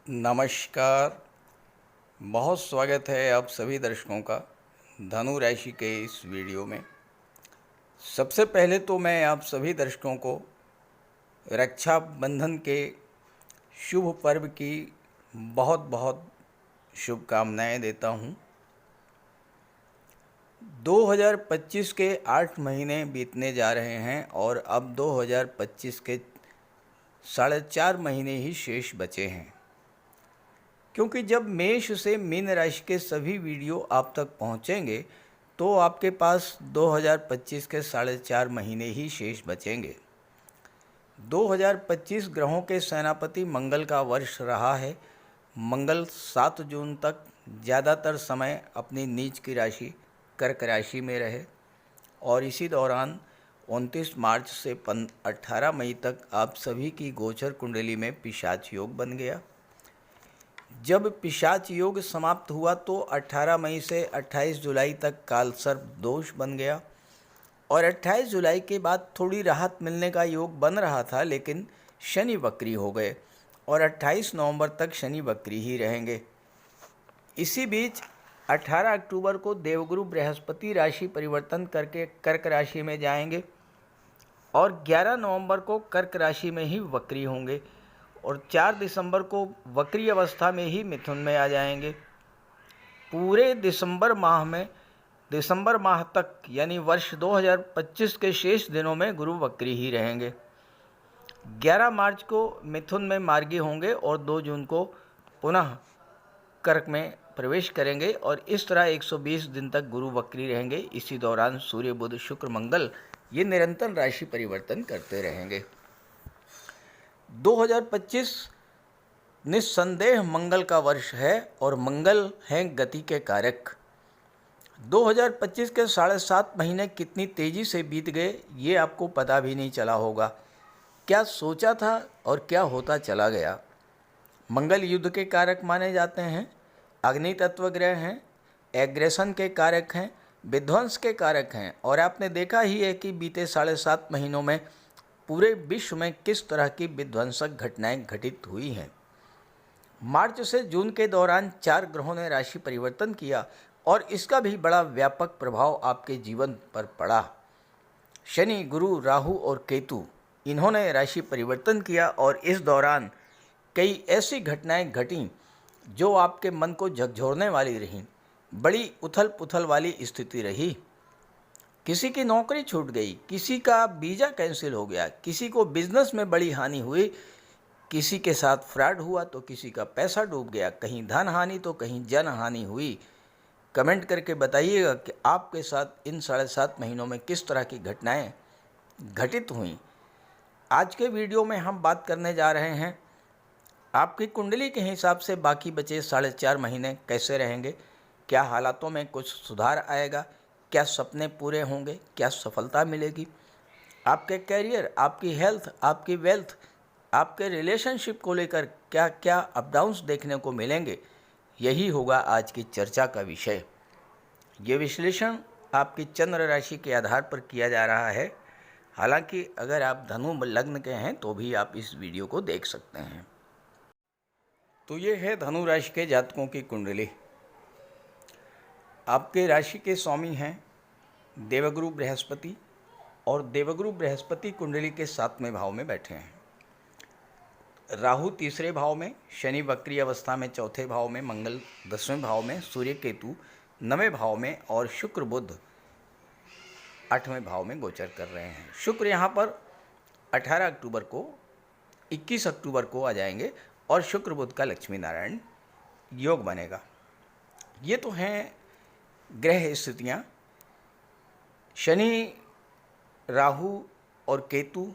नमस्कार। बहुत स्वागत है आप सभी दर्शकों का धनु राशि के इस वीडियो में। सबसे पहले तो मैं आप सभी दर्शकों को रक्षाबंधन के शुभ पर्व की बहुत बहुत शुभकामनाएं देता हूं। 2025 के 8 महीने बीतने जा रहे हैं और अब 2025 के 4.5 महीने ही शेष बचे हैं, क्योंकि जब मेष से मीन राशि के सभी वीडियो आप तक पहुंचेंगे तो आपके पास 2025 के 4.5 महीने ही शेष बचेंगे। 2025 ग्रहों के सेनापति मंगल का वर्ष रहा है। मंगल 7 जून तक ज़्यादातर समय अपनी नीच की राशि कर्क राशि में रहे और इसी दौरान 29 मार्च से 18 मई तक आप सभी की गोचर कुंडली में पिशाच योग बन गया। जब पिशाच योग समाप्त हुआ तो 18 मई से 28 जुलाई तक कालसर्प दोष बन गया और 28 जुलाई के बाद थोड़ी राहत मिलने का योग बन रहा था, लेकिन शनि वक्री हो गए और 28 नवंबर तक शनि वक्री ही रहेंगे। इसी बीच 18 अक्टूबर को देवगुरु बृहस्पति राशि परिवर्तन करके कर्क राशि में जाएंगे और 11 नवंबर को कर्क राशि में ही वक्री होंगे और 4 दिसंबर को वक्री अवस्था में ही मिथुन में आ जाएंगे। पूरे दिसंबर माह तक यानी वर्ष 2025 के शेष दिनों में गुरु वक्री ही रहेंगे। 11 मार्च को मिथुन में मार्गी होंगे और 2 जून को पुनः कर्क में प्रवेश करेंगे और इस तरह 120 दिन तक गुरु वक्री रहेंगे। इसी दौरान सूर्य, बुध, शुक्र, मंगल ये निरंतर राशि परिवर्तन करते रहेंगे। 2025 निस्संदेह मंगल का वर्ष है और मंगल हैं गति के कारक। 2025 के 7.5 महीने कितनी तेज़ी से बीत गए ये आपको पता भी नहीं चला होगा। क्या सोचा था और क्या होता चला गया। मंगल युद्ध के कारक माने जाते हैं, अग्नि तत्व ग्रह हैं, एग्रेशन के कारक हैं, विध्वंस के कारक हैं और आपने देखा ही है कि बीते 7.5 महीनों में पूरे विश्व में किस तरह की विध्वंसक घटनाएं घटित हुई हैं। मार्च से जून के दौरान 4 ग्रहों ने राशि परिवर्तन किया और इसका भी बड़ा व्यापक प्रभाव आपके जीवन पर पड़ा। शनि, गुरु, राहु और केतु इन्होंने राशि परिवर्तन किया और इस दौरान कई ऐसी घटनाएं घटीं जो आपके मन को झकझोरने वाली रहीं। बड़ी उथल पुथल वाली स्थिति रही। किसी की नौकरी छूट गई, किसी का वीज़ा कैंसिल हो गया, किसी को बिजनेस में बड़ी हानि हुई, किसी के साथ फ्रॉड हुआ तो किसी का पैसा डूब गया, कहीं धन हानि तो कहीं जन हानि हुई। कमेंट करके बताइएगा कि आपके साथ इन 7.5 महीनों में किस तरह की घटनाएं घटित हुई। आज के वीडियो में हम बात करने जा रहे हैं आपकी कुंडली के हिसाब से बाकी बचे 4.5 महीने कैसे रहेंगे, क्या हालातों में कुछ सुधार आएगा, क्या सपने पूरे होंगे, क्या सफलता मिलेगी, आपके कैरियर, आपकी हेल्थ, आपकी वेल्थ, आपके रिलेशनशिप को लेकर क्या क्या अप डाउन्स देखने को मिलेंगे, यही होगा आज की चर्चा का विषय। ये विश्लेषण आपकी चंद्र राशि के आधार पर किया जा रहा है। हालांकि अगर आप धनु लग्न के हैं तो भी आप इस वीडियो को देख सकते हैं। तो ये है धनु राशि के जातकों की कुंडली। आपके राशि के स्वामी हैं देवगुरु बृहस्पति और देवगुरु बृहस्पति कुंडली के 7वें भाव में बैठे हैं। राहु 3रे भाव में, शनि वक्री अवस्था में 4थे भाव में, मंगल 10वें भाव में, सूर्य केतु 9वें भाव में और शुक्र बुध 8वें भाव में गोचर कर रहे हैं। शुक्र यहाँ पर 18 अक्टूबर को 21 अक्टूबर को आ जाएंगे और शुक्र बुध का लक्ष्मी नारायण योग बनेगा। ये तो हैं ग्रह स्थितियाँ। शनि, राहु और केतु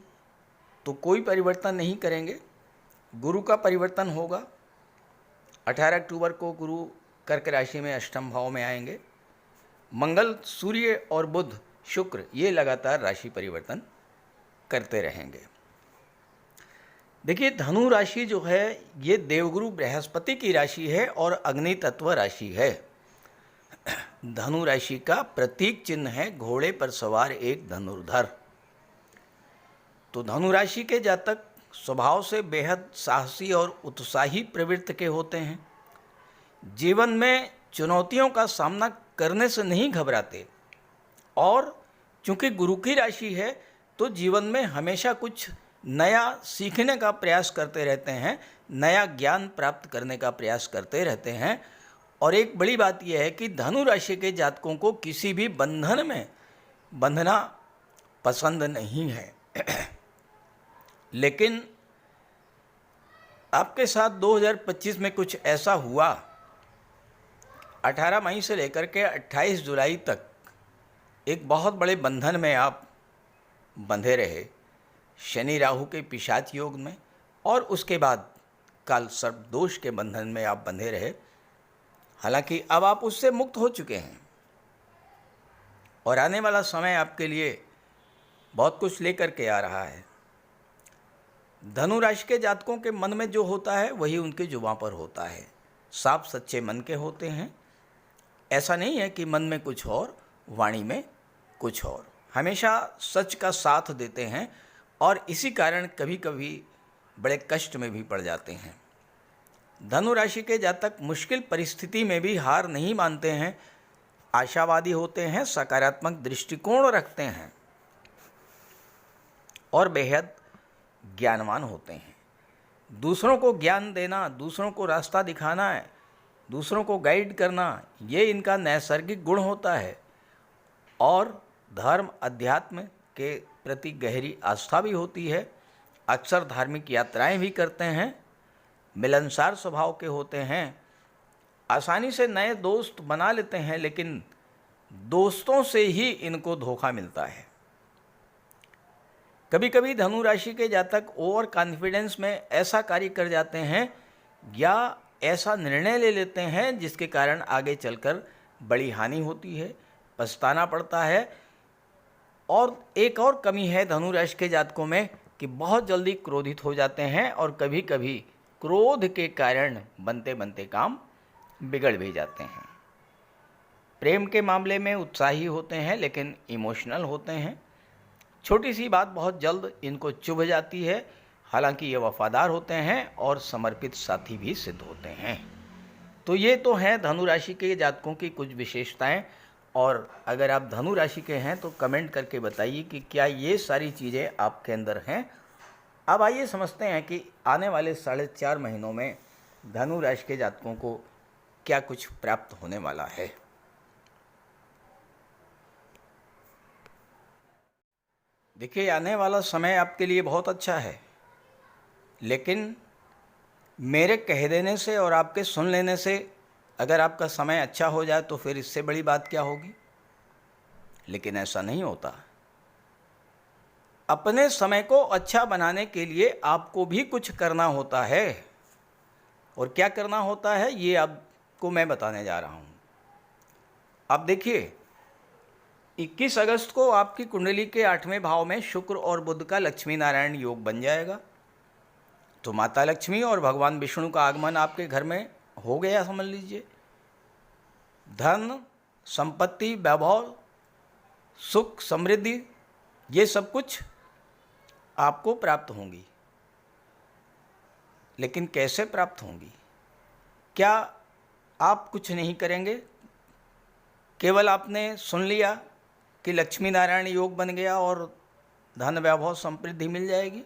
तो कोई परिवर्तन नहीं करेंगे। गुरु का परिवर्तन होगा। 18 अक्टूबर को गुरु कर्क राशि में 8वें भाव में आएंगे। मंगल, सूर्य और बुध, शुक्र ये लगातार राशि परिवर्तन करते रहेंगे। देखिए, धनु राशि जो है ये देवगुरु बृहस्पति की राशि है और अग्नि तत्व राशि है। धनु राशि का प्रतीक चिन्ह है घोड़े पर सवार एक धनुर्धर। तो धनु राशि के जातक स्वभाव से बेहद साहसी और उत्साही प्रवृत्ति के होते हैं। जीवन में चुनौतियों का सामना करने से नहीं घबराते और चूंकि गुरु की राशि है तो जीवन में हमेशा कुछ नया सीखने का प्रयास करते रहते हैं, नया ज्ञान प्राप्त करने का प्रयास करते रहते हैं। और एक बड़ी बात यह है कि धनु राशि के जातकों को किसी भी बंधन में बंधना पसंद नहीं है। लेकिन आपके साथ 2025 में कुछ ऐसा हुआ, 18 मई से लेकर के 28 जुलाई तक एक बहुत बड़े बंधन में आप बंधे रहे, शनि राहु के पिशाच योग में, और उसके बाद काल सर्प दोष के बंधन में आप बंधे रहे। हालांकि अब आप उससे मुक्त हो चुके हैं और आने वाला समय आपके लिए बहुत कुछ लेकर के आ रहा है। धनु राशि के जातकों के मन में जो होता है वही उनके जुबां पर होता है। साफ सच्चे मन के होते हैं। ऐसा नहीं है कि मन में कुछ और वाणी में कुछ और, हमेशा सच का साथ देते हैं और इसी कारण कभी कभी बड़े कष्ट में भी पड़ जाते हैं। धनु राशि के जातक मुश्किल परिस्थिति में भी हार नहीं मानते हैं, आशावादी होते हैं, सकारात्मक दृष्टिकोण रखते हैं और बेहद ज्ञानवान होते हैं। दूसरों को ज्ञान देना, दूसरों को रास्ता दिखाना है, दूसरों को गाइड करना, ये इनका नैसर्गिक गुण होता है। और धर्म अध्यात्म के प्रति गहरी आस्था भी होती है। अक्सर धार्मिक यात्राएं भी करते हैं। मिलनसार स्वभाव के होते हैं। आसानी से नए दोस्त बना लेते हैं, लेकिन दोस्तों से ही इनको धोखा मिलता है। कभी कभी धनु राशि के जातक ओवर कॉन्फिडेंस में ऐसा कार्य कर जाते हैं या ऐसा निर्णय ले लेते हैं जिसके कारण आगे चलकर बड़ी हानि होती है, पछताना पड़ता है। और एक और कमी है धनु राशि के जातकों में कि बहुत जल्दी क्रोधित हो जाते हैं और कभी कभी क्रोध के कारण बनते बनते काम बिगड़ भी जाते हैं। प्रेम के मामले में उत्साही होते हैं लेकिन इमोशनल होते हैं। छोटी सी बात बहुत जल्द इनको चुभ जाती है। हालांकि ये वफादार होते हैं और समर्पित साथी भी सिद्ध होते हैं। तो ये तो हैं धनु राशि के जातकों की कुछ विशेषताएं। और अगर आप धनु राशि के हैं तो कमेंट करके बताइए कि क्या ये सारी चीज़ें आपके अंदर हैं। अब आइए समझते हैं कि आने वाले 4.5 महीनों में धनु राशि के जातकों को क्या कुछ प्राप्त होने वाला है। देखिए, आने वाला समय आपके लिए बहुत अच्छा है, लेकिन मेरे कह देने से और आपके सुन लेने से अगर आपका समय अच्छा हो जाए तो फिर इससे बड़ी बात क्या होगी। लेकिन ऐसा नहीं होता। अपने समय को अच्छा बनाने के लिए आपको भी कुछ करना होता है। और क्या करना होता है ये आपको मैं बताने जा रहा हूँ। अब देखिए, 21 अगस्त को आपकी कुंडली के 8वें भाव में शुक्र और बुध का लक्ष्मी नारायण योग बन जाएगा। तो माता लक्ष्मी और भगवान विष्णु का आगमन आपके घर में हो गया समझ लीजिए। धन, संपत्ति, वैभव, सुख, समृद्धि, ये सब कुछ आपको प्राप्त होंगी। लेकिन कैसे प्राप्त होंगी? क्या आप कुछ नहीं करेंगे? केवल आपने सुन लिया कि लक्ष्मी नारायण योग बन गया और धन, वैभव, समृद्धि मिल जाएगी?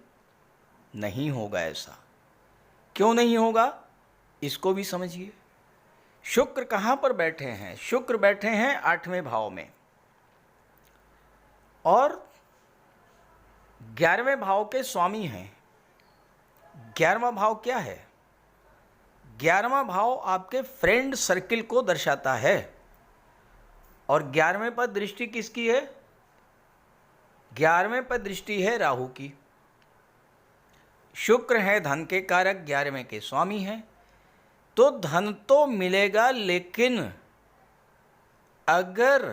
नहीं होगा ऐसा। क्यों नहीं होगा इसको भी समझिए। शुक्र कहाँ पर बैठे हैं? शुक्र बैठे हैं 8वें भाव में और 11वें भाव के स्वामी हैं। 11वां भाव क्या है? 11वां भाव आपके फ्रेंड सर्किल को दर्शाता है। और 11वें पर दृष्टि किसकी है? 11वें पर दृष्टि है राहु की। शुक्र है धन के कारक, 11वें के स्वामी हैं। तो धन तो मिलेगा, लेकिन अगर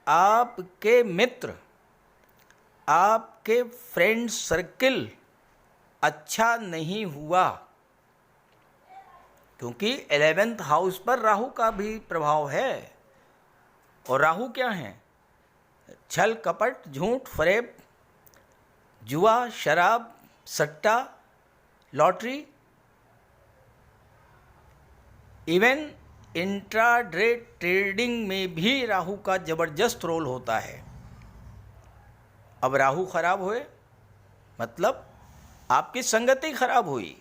आपके मित्र, आपके फ्रेंड सर्किल अच्छा नहीं हुआ, क्योंकि 11th हाउस पर राहु का भी प्रभाव है। और राहु क्या है? छल, कपट, झूठ, फरेब, जुआ, शराब, सट्टा, लॉटरी, इवन इंट्राडे ट्रेडिंग में भी राहु का जबरदस्त रोल होता है। अब राहु खराब हुए मतलब आपकी संगति खराब हुई।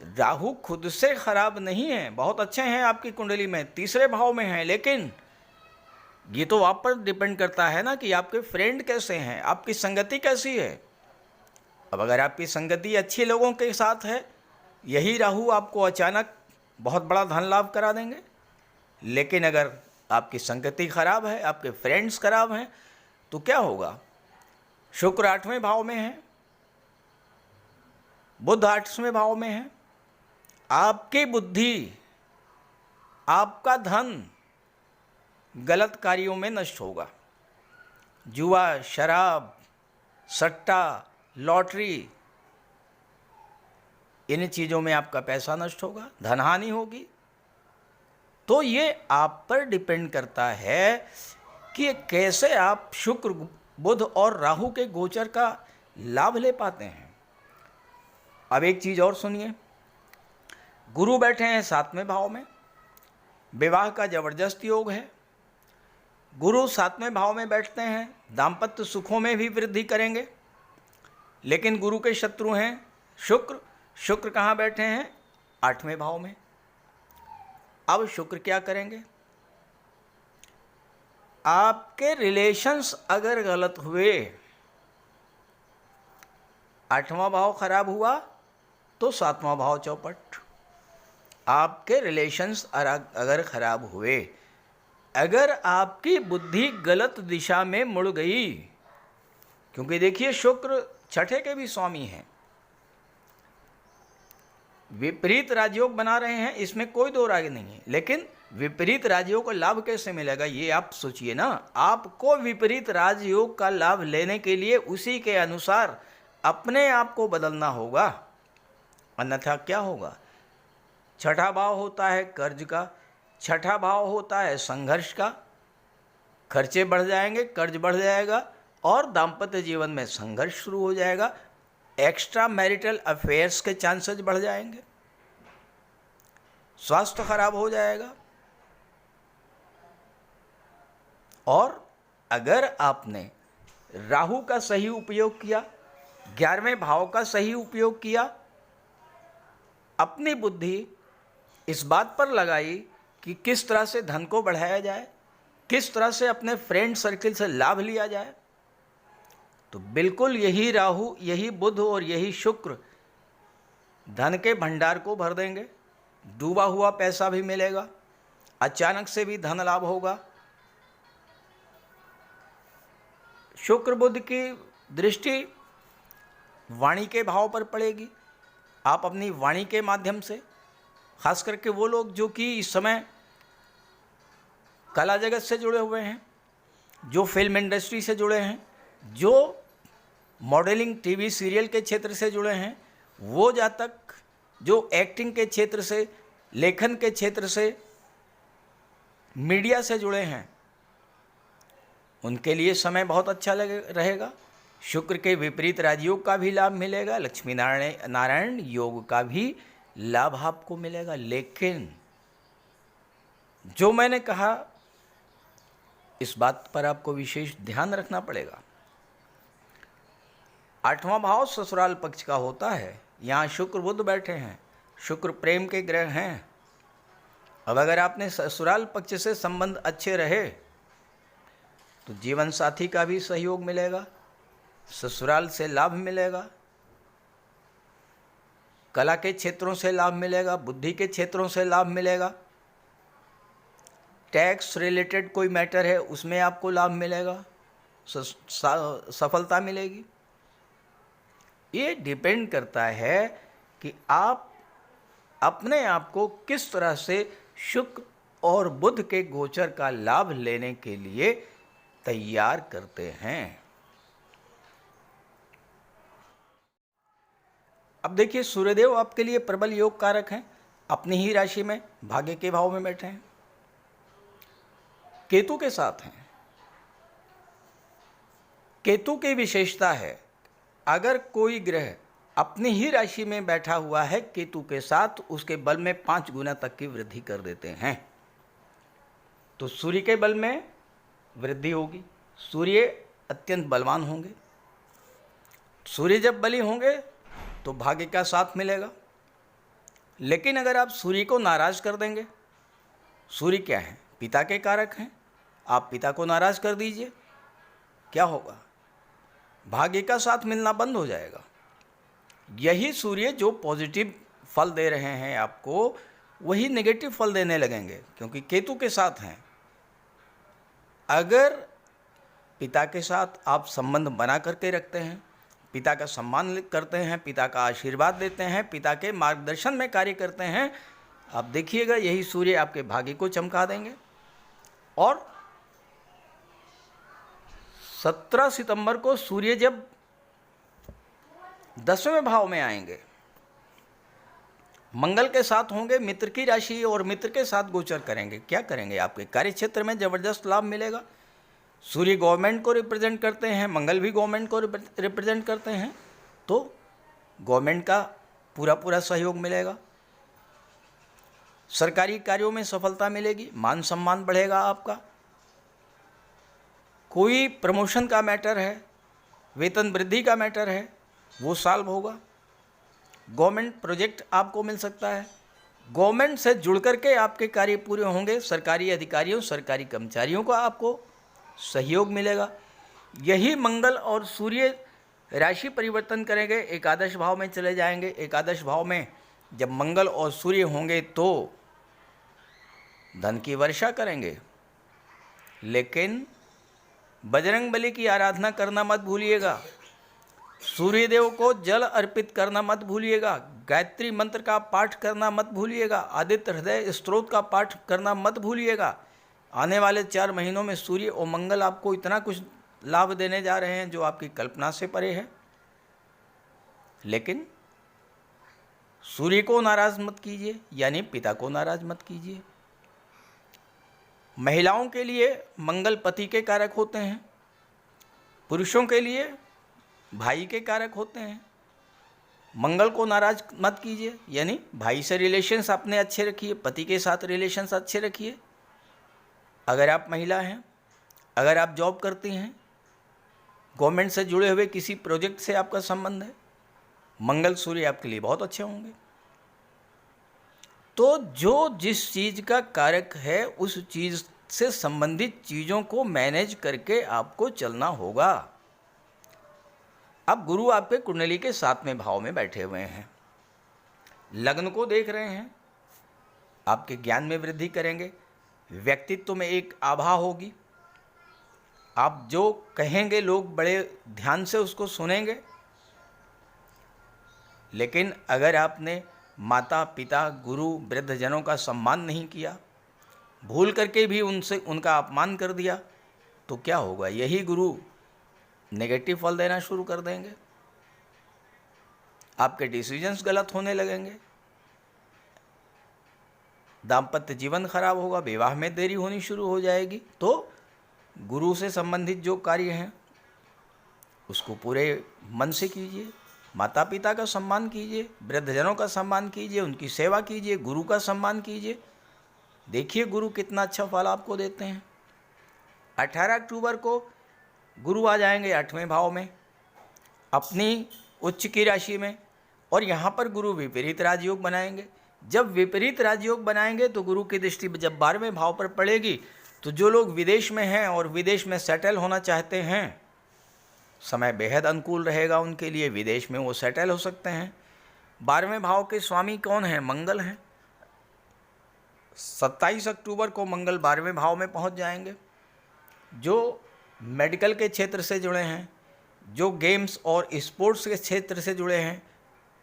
राहु खुद से खराब नहीं है, बहुत अच्छे हैं आपकी कुंडली में, तीसरे भाव में हैं, लेकिन ये तो आप पर डिपेंड करता है ना कि आपके फ्रेंड कैसे हैं, आपकी संगति कैसी है। अब अगर आपकी संगति अच्छे लोगों के साथ है, यही राहु आपको अचानक बहुत बड़ा धन लाभ करा देंगे। लेकिन अगर आपकी संगति खराब है, आपके फ्रेंड्स खराब हैं, तो क्या होगा? शुक्र 8वें भाव में है, बुध 8वें भाव में है, आपकी बुद्धि, आपका धन गलत कार्यों में नष्ट होगा। जुआ, शराब, सट्टा, लॉटरी, इन चीज़ों में आपका पैसा नष्ट होगा, धन हानि होगी। तो ये आप पर डिपेंड करता है कि कैसे आप शुक्र, बुध और राहु के गोचर का लाभ ले पाते हैं। अब एक चीज़ और सुनिए, गुरु बैठे हैं 7वें भाव में, विवाह का जबरदस्त योग है। गुरु 7वें भाव में बैठते हैं, दाम्पत्य सुखों में भी वृद्धि करेंगे। लेकिन गुरु के शत्रु हैं शुक्र। शुक्र कहाँ बैठे हैं? 8वें भाव में। अब शुक्र क्या करेंगे? आपके रिलेशंस अगर गलत हुए, 8वां भाव खराब हुआ तो 7वां भाव चौपट। आपके रिलेशंस अगर खराब हुए, अगर आपकी बुद्धि गलत दिशा में मुड़ गई, क्योंकि देखिए शुक्र 6ठे के भी स्वामी हैं, विपरीत राजयोग बना रहे हैं, इसमें कोई दो राय नहीं है। लेकिन विपरीत राजयोग का लाभ कैसे मिलेगा, ये आप सोचिए ना। आपको विपरीत राजयोग का लाभ लेने के लिए उसी के अनुसार अपने आप को बदलना होगा, अन्यथा क्या होगा? 6ठा भाव होता है कर्ज का, 6ठा भाव होता है संघर्ष का। खर्चे बढ़ जाएंगे, कर्ज बढ़ जाएगा और दाम्पत्य जीवन में संघर्ष शुरू हो जाएगा। एक्स्ट्रा मैरिटल अफेयर्स के चांसेस बढ़ जाएंगे, स्वास्थ्य खराब हो जाएगा। और अगर आपने राहु का सही उपयोग किया, 11वें भाव का सही उपयोग किया, अपनी बुद्धि इस बात पर लगाई कि किस तरह से धन को बढ़ाया जाए, किस तरह से अपने फ्रेंड सर्किल से लाभ लिया जाए, तो बिल्कुल यही राहु, यही बुध और यही शुक्र धन के भंडार को भर देंगे। डूबा हुआ पैसा भी मिलेगा, अचानक से भी धन लाभ होगा। शुक्र बुध की दृष्टि वाणी के भाव पर पड़ेगी। आप अपनी वाणी के माध्यम से, खास करके वो लोग जो कि इस समय कला जगत से जुड़े हुए हैं, जो फिल्म इंडस्ट्री से जुड़े हैं, जो मॉडलिंग टीवी सीरियल के क्षेत्र से जुड़े हैं, वो जातक जो एक्टिंग के क्षेत्र से, लेखन के क्षेत्र से, मीडिया से जुड़े हैं, उनके लिए समय बहुत अच्छा रहेगा। शुक्र के विपरीत राजयोग का भी लाभ मिलेगा, लक्ष्मी नारायण योग का भी लाभ आपको मिलेगा। लेकिन जो मैंने कहा, इस बात पर आपको विशेष ध्यान रखना पड़ेगा। 8वां भाव ससुराल पक्ष का होता है, यहाँ शुक्र बुध बैठे हैं, शुक्र प्रेम के ग्रह हैं। अब अगर आपने ससुराल पक्ष से संबंध अच्छे रहे तो जीवन साथी का भी सहयोग मिलेगा, ससुराल से लाभ मिलेगा, कला के क्षेत्रों से लाभ मिलेगा, बुद्धि के क्षेत्रों से लाभ मिलेगा, टैक्स रिलेटेड कोई मैटर है उसमें आपको लाभ मिलेगा, सफलता मिलेगी। ये डिपेंड करता है कि आप अपने आप को किस तरह से शुक्र और बुध के गोचर का लाभ लेने के लिए तैयार करते हैं। अब देखिए, सूर्यदेव आपके लिए प्रबल योग कारक हैं, अपनी ही राशि में भाग्य के भाव में बैठे हैं, केतु के साथ हैं। केतु की विशेषता है अगर कोई ग्रह अपनी ही राशि में बैठा हुआ है केतु के साथ, उसके बल में 5 गुना तक की वृद्धि कर देते हैं। तो सूर्य के बल में वृद्धि होगी, सूर्य अत्यंत बलवान होंगे। सूर्य जब बली होंगे तो भाग्य का साथ मिलेगा। लेकिन अगर आप सूर्य को नाराज कर देंगे, सूर्य क्या है? पिता के कारक हैं। आप पिता को नाराज कर दीजिए, क्या होगा? भाग्य का साथ मिलना बंद हो जाएगा। यही सूर्य जो पॉजिटिव फल दे रहे हैं आपको, वही नेगेटिव फल देने लगेंगे, क्योंकि केतु के साथ हैं। अगर पिता के साथ आप संबंध बना करके रखते हैं, पिता का सम्मान करते हैं, पिता का आशीर्वाद देते हैं, पिता के मार्गदर्शन में कार्य करते हैं, आप देखिएगा यही सूर्य आपके भाग्य को चमका देंगे। और 17 सितंबर को सूर्य जब 10वें भाव में आएंगे, मंगल के साथ होंगे, मित्र की राशि और मित्र के साथ गोचर करेंगे। क्या करेंगे? आपके कार्य क्षेत्र में ज़बरदस्त लाभ मिलेगा। सूर्य गवर्नमेंट को रिप्रेजेंट करते हैं, मंगल भी गवर्नमेंट को रिप्रेजेंट करते हैं, तो गवर्नमेंट का पूरा सहयोग मिलेगा। सरकारी कार्यों में सफलता मिलेगी, मान सम्मान बढ़ेगा आपका। कोई प्रमोशन का मैटर है, वेतन वृद्धि का मैटर है, वो सॉल्व होगा। गवर्नमेंट प्रोजेक्ट आपको मिल सकता है। गवर्नमेंट से जुड़ करके आपके कार्य पूरे होंगे। सरकारी अधिकारियों, सरकारी कर्मचारियों का आपको सहयोग मिलेगा। यही मंगल और सूर्य राशि परिवर्तन करेंगे, एकादश भाव में चले जाएंगे। एकादश भाव में जब मंगल और सूर्य होंगे तो धन की वर्षा करेंगे। लेकिन बजरंगबली की आराधना करना मत भूलिएगा, सूर्यदेव को जल अर्पित करना मत भूलिएगा, गायत्री मंत्र का पाठ करना मत भूलिएगा, आदित्य हृदय स्तोत्र का पाठ करना मत भूलिएगा। आने वाले 4 महीनों में सूर्य और मंगल आपको इतना कुछ लाभ देने जा रहे हैं जो आपकी कल्पना से परे है। लेकिन सूर्य को नाराज मत कीजिए, यानी पिता को नाराज मत कीजिए। महिलाओं के लिए मंगल पति के कारक होते हैं, पुरुषों के लिए भाई के कारक होते हैं। मंगल को नाराज मत कीजिए, यानी भाई से रिलेशंस अपने अच्छे रखिए, पति के साथ रिलेशंस अच्छे रखिए। अगर आप महिला हैं, अगर आप जॉब करती हैं, गवर्नमेंट से जुड़े हुए किसी प्रोजेक्ट से आपका संबंध है, मंगल सूर्य आपके लिए बहुत अच्छे होंगे। तो जो जिस चीज़ का कारक है उस चीज़ से संबंधित चीज़ों को मैनेज करके आपको चलना होगा। अब गुरु आपके कुंडली के 7वें भाव में बैठे हुए हैं, लग्न को देख रहे हैं, आपके ज्ञान में वृद्धि करेंगे, व्यक्तित्व में एक आभा होगी। आप जो कहेंगे लोग बड़े ध्यान से उसको सुनेंगे। लेकिन अगर आपने माता पिता गुरु वृद्धजनों का सम्मान नहीं किया, भूल करके भी उनका अपमान कर दिया, तो क्या होगा? यही गुरु नेगेटिव फल देना शुरू कर देंगे। आपके डिसीजंस गलत होने लगेंगे, दाम्पत्य जीवन खराब होगा, विवाह में देरी होनी शुरू हो जाएगी। तो गुरु से संबंधित जो कार्य हैं उसको पूरे मन से कीजिए। माता पिता का सम्मान कीजिए, वृद्धजनों का सम्मान कीजिए, उनकी सेवा कीजिए, गुरु का सम्मान कीजिए। देखिए गुरु कितना अच्छा फल आपको देते हैं। 18 अक्टूबर को गुरु आ जाएंगे 8वें भाव में अपनी उच्च की राशि में, और यहाँ पर गुरु विपरीत राजयोग बनाएंगे। जब विपरीत राजयोग बनाएंगे तो गुरु की दृष्टि जब 12वें भाव पर पड़ेगी, तो जो लोग विदेश में हैं और विदेश में सेटल होना चाहते हैं, समय बेहद अनुकूल रहेगा उनके लिए, विदेश में वो सेटल हो सकते हैं। 12वें भाव के स्वामी कौन हैं? मंगल हैं। 27 अक्टूबर को मंगल 12वें भाव में पहुंच जाएंगे। जो मेडिकल के क्षेत्र से जुड़े हैं, जो गेम्स और स्पोर्ट्स के क्षेत्र से जुड़े हैं,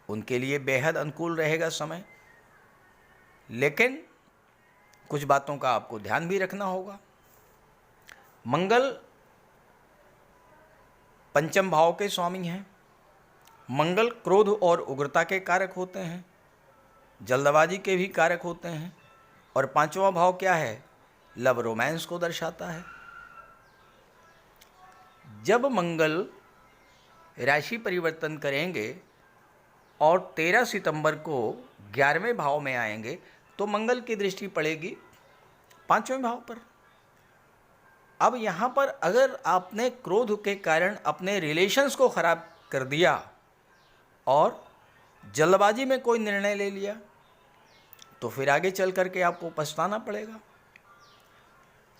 उनके लिए बेहद अनुकूल रहेगा समय। लेकिन कुछ बातों का आपको ध्यान भी रखना होगा। मंगल पंचम भाव के स्वामी हैं। मंगल क्रोध और उग्रता के कारक होते हैं, जल्दबाजी के भी कारक होते हैं। और 5वां भाव क्या है? लव रोमांस को दर्शाता है। जब मंगल राशि परिवर्तन करेंगे और 13 सितंबर को 11वें भाव में आएंगे तो मंगल की दृष्टि पड़ेगी 5वें भाव पर। अब यहाँ पर अगर आपने क्रोध के कारण अपने रिलेशंस को खराब कर दिया और जल्दबाजी में कोई निर्णय ले लिया तो फिर आगे चल करके आपको पछताना पड़ेगा।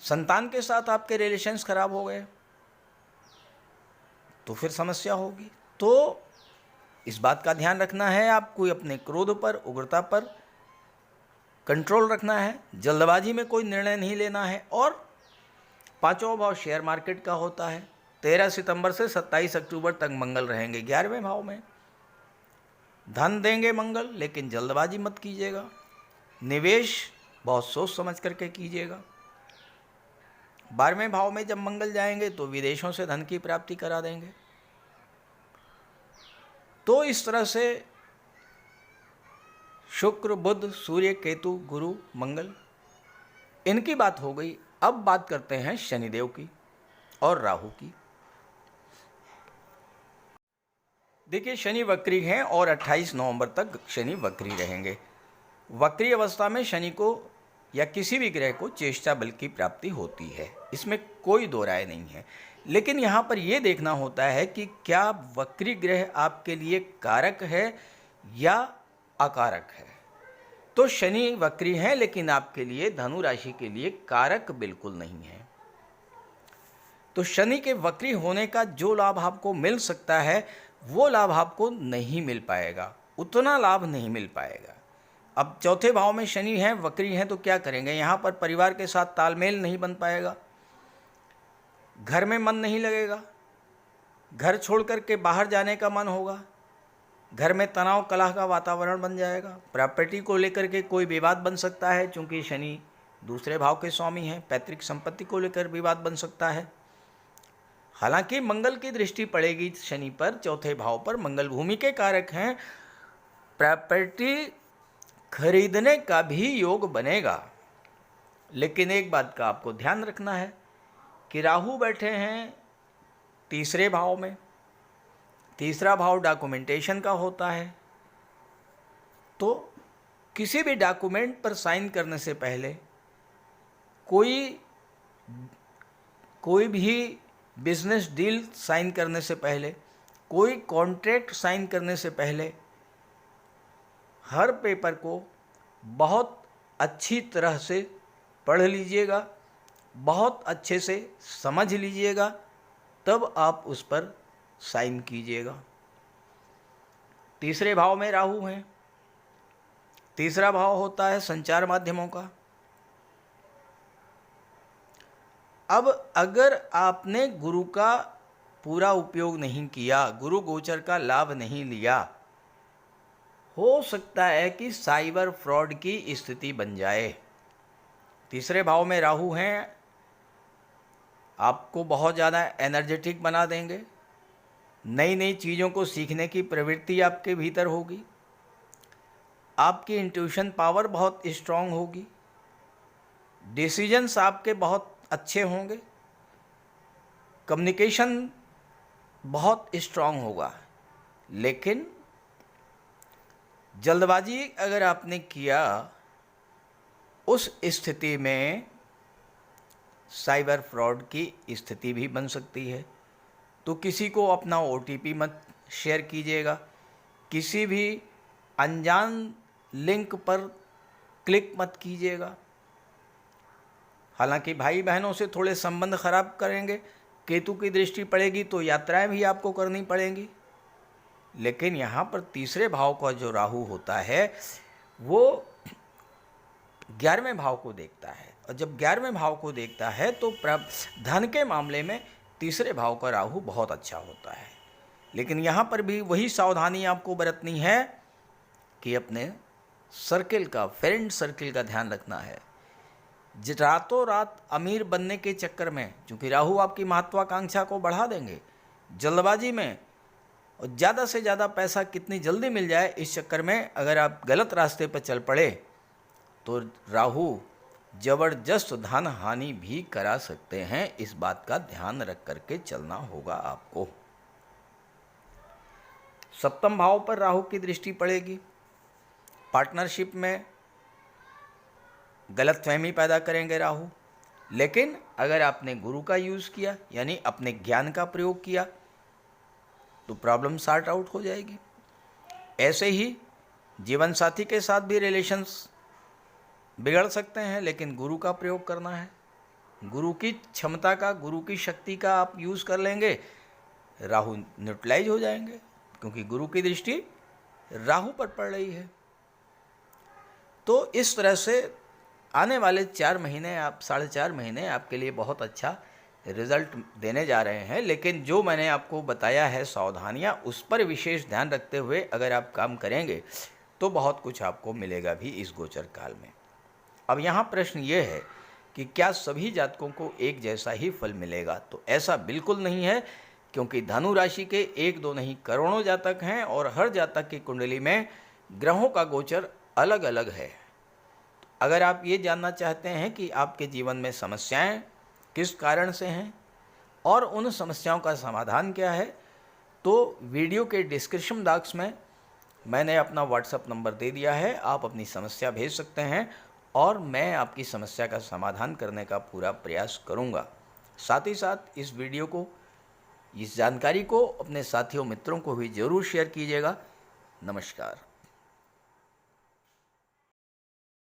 संतान के साथ आपके रिलेशंस खराब हो गए तो फिर समस्या होगी। तो इस बात का ध्यान रखना है, आपको अपने क्रोध पर, उग्रता पर कंट्रोल रखना है, जल्दबाजी में कोई निर्णय नहीं लेना है। और 5वां भाव शेयर मार्केट का होता है। 13 सितंबर से 27 अक्टूबर तक मंगल रहेंगे 11वें भाव में। धन देंगे मंगल, लेकिन जल्दबाजी मत कीजिएगा। निवेश बहुत सोच समझ करके कीजिएगा। 12वें भाव में जब मंगल जाएंगे तो विदेशों से धन की प्राप्ति करा देंगे। तो इस तरह से शुक्र, बुध, सूर्य, केतु, गुरु, मंगल, इनकी बात हो गई। अब बात करते हैं शनिदेव की और राहु की। देखिए, शनि वक्री हैं और 28 नवंबर तक शनि वक्री रहेंगे। वक्री अवस्था में शनि को या किसी भी ग्रह को चेष्टा बल की प्राप्ति होती है, इसमें कोई दो राय नहीं है। लेकिन यहाँ पर यह देखना होता है कि क्या वक्री ग्रह आपके लिए कारक है या अकारक है। तो शनि वक्री हैं, लेकिन आपके लिए, धनु राशि के लिए कारक बिल्कुल नहीं है। तो शनि के वक्री होने का जो लाभ आपको मिल सकता है वो लाभ आपको नहीं मिल पाएगा, उतना लाभ नहीं मिल पाएगा। अब चौथे भाव में शनि हैं, वक्री हैं, तो क्या करेंगे। यहाँ पर परिवार के साथ तालमेल नहीं बन पाएगा, घर में मन नहीं लगेगा, घर छोड़ करके बाहर जाने का मन होगा, घर में तनाव कलह का वातावरण बन जाएगा। प्रॉपर्टी को लेकर के कोई विवाद बन सकता है, क्योंकि शनि दूसरे भाव के स्वामी हैं। पैतृक संपत्ति को लेकर विवाद बन सकता है। हालांकि मंगल की दृष्टि पड़ेगी शनि पर, चौथे भाव पर। मंगल भूमि के कारक हैं, प्रॉपर्टी खरीदने का भी योग बनेगा। लेकिन एक बात का आपको ध्यान रखना है कि राहु बैठे हैं तीसरे भाव में। तीसरा भाव डॉक्यूमेंटेशन का होता है। तो किसी भी डॉक्यूमेंट पर साइन करने से पहले, कोई भी बिजनेस डील साइन करने से पहले, कोई कॉन्ट्रैक्ट साइन करने से पहले हर पेपर को बहुत अच्छी तरह से पढ़ लीजिएगा, बहुत अच्छे से समझ लीजिएगा, तब आप उस पर साइन कीजिएगा। तीसरे भाव में राहु हैं। तीसरा भाव होता है संचार माध्यमों का। अब अगर आपने गुरु का पूरा उपयोग नहीं किया, गुरु गोचर का लाभ नहीं लिया, हो सकता है कि साइबर फ्रॉड की स्थिति बन जाए। तीसरे भाव में राहु हैं, आपको बहुत ज़्यादा एनर्जेटिक बना देंगे। नई नई चीज़ों को सीखने की प्रवृत्ति आपके भीतर होगी। आपकी इंट्यूशन पावर बहुत स्ट्रांग होगी। डिसीजंस आपके बहुत अच्छे होंगे। कम्युनिकेशन बहुत स्ट्रांग होगा। लेकिन जल्दबाजी अगर आपने किया, उस स्थिति में साइबर फ्रॉड की स्थिति भी बन सकती है। तो किसी को अपना OTP मत शेयर कीजिएगा। किसी भी अनजान लिंक पर क्लिक मत कीजिएगा। हालांकि भाई बहनों से थोड़े संबंध खराब करेंगे। केतु की दृष्टि पड़ेगी तो यात्राएं भी आपको करनी पड़ेंगी। लेकिन यहाँ पर तीसरे भाव का जो राहु होता है वो 11वें भाव को देखता है, और जब 11वें भाव को देखता है तो धन के मामले में तीसरे भाव का राहु बहुत अच्छा होता है। लेकिन यहाँ पर भी वही सावधानी आपको बरतनी है कि अपने सर्किल का, फ्रेंड सर्किल का ध्यान रखना है। रातों रात अमीर बनने के चक्कर में, क्योंकि राहु आपकी महत्वाकांक्षा को बढ़ा देंगे, जल्दबाजी में और ज़्यादा से ज़्यादा पैसा कितनी जल्दी मिल जाए, इस चक्कर में अगर आप गलत रास्ते पर चल पड़े तो राहु जबरदस्त धन हानि भी करा सकते हैं। इस बात का ध्यान रख करके चलना होगा आपको। सप्तम भाव पर राहु की दृष्टि पड़ेगी। पार्टनरशिप में गलतफहमी पैदा करेंगे राहु। लेकिन अगर आपने गुरु का यूज़ किया, यानी अपने ज्ञान का प्रयोग किया, तो प्रॉब्लम सॉर्ट आउट हो जाएगी। ऐसे ही जीवन साथी के साथ भी रिलेशंस बिगड़ सकते हैं, लेकिन गुरु का प्रयोग करना है। गुरु की क्षमता का, गुरु की शक्ति का आप यूज़ कर लेंगे, राहु न्यूट्रलाइज हो जाएंगे, क्योंकि गुरु की दृष्टि राहु पर पड़ रही है। तो इस तरह से आने वाले 4 महीने, आप 4.5 महीने आपके लिए बहुत अच्छा रिजल्ट देने जा रहे हैं। लेकिन जो मैंने आपको बताया है सावधानियां, उस पर विशेष ध्यान रखते हुए अगर आप काम करेंगे तो बहुत कुछ आपको मिलेगा भी इस गोचर काल में। अब यहाँ प्रश्न ये है कि क्या सभी जातकों को एक जैसा ही फल मिलेगा? तो ऐसा बिल्कुल नहीं है, क्योंकि धनु राशि के 1-2 नहीं करोड़ों जातक हैं और हर जातक की कुंडली में ग्रहों का गोचर अलग अलग है। अगर आप ये जानना चाहते हैं कि आपके जीवन में समस्याएं किस कारण से हैं और उन समस्याओं का समाधान क्या है, तो वीडियो के डिस्क्रिप्शन बॉक्स में मैंने अपना व्हाट्सएप नंबर दे दिया है। आप अपनी समस्या भेज सकते हैं और मैं आपकी समस्या का समाधान करने का पूरा प्रयास करूंगा। साथ ही साथ इस वीडियो को, इस जानकारी को अपने साथियों मित्रों को भी ज़रूर शेयर कीजिएगा। नमस्कार।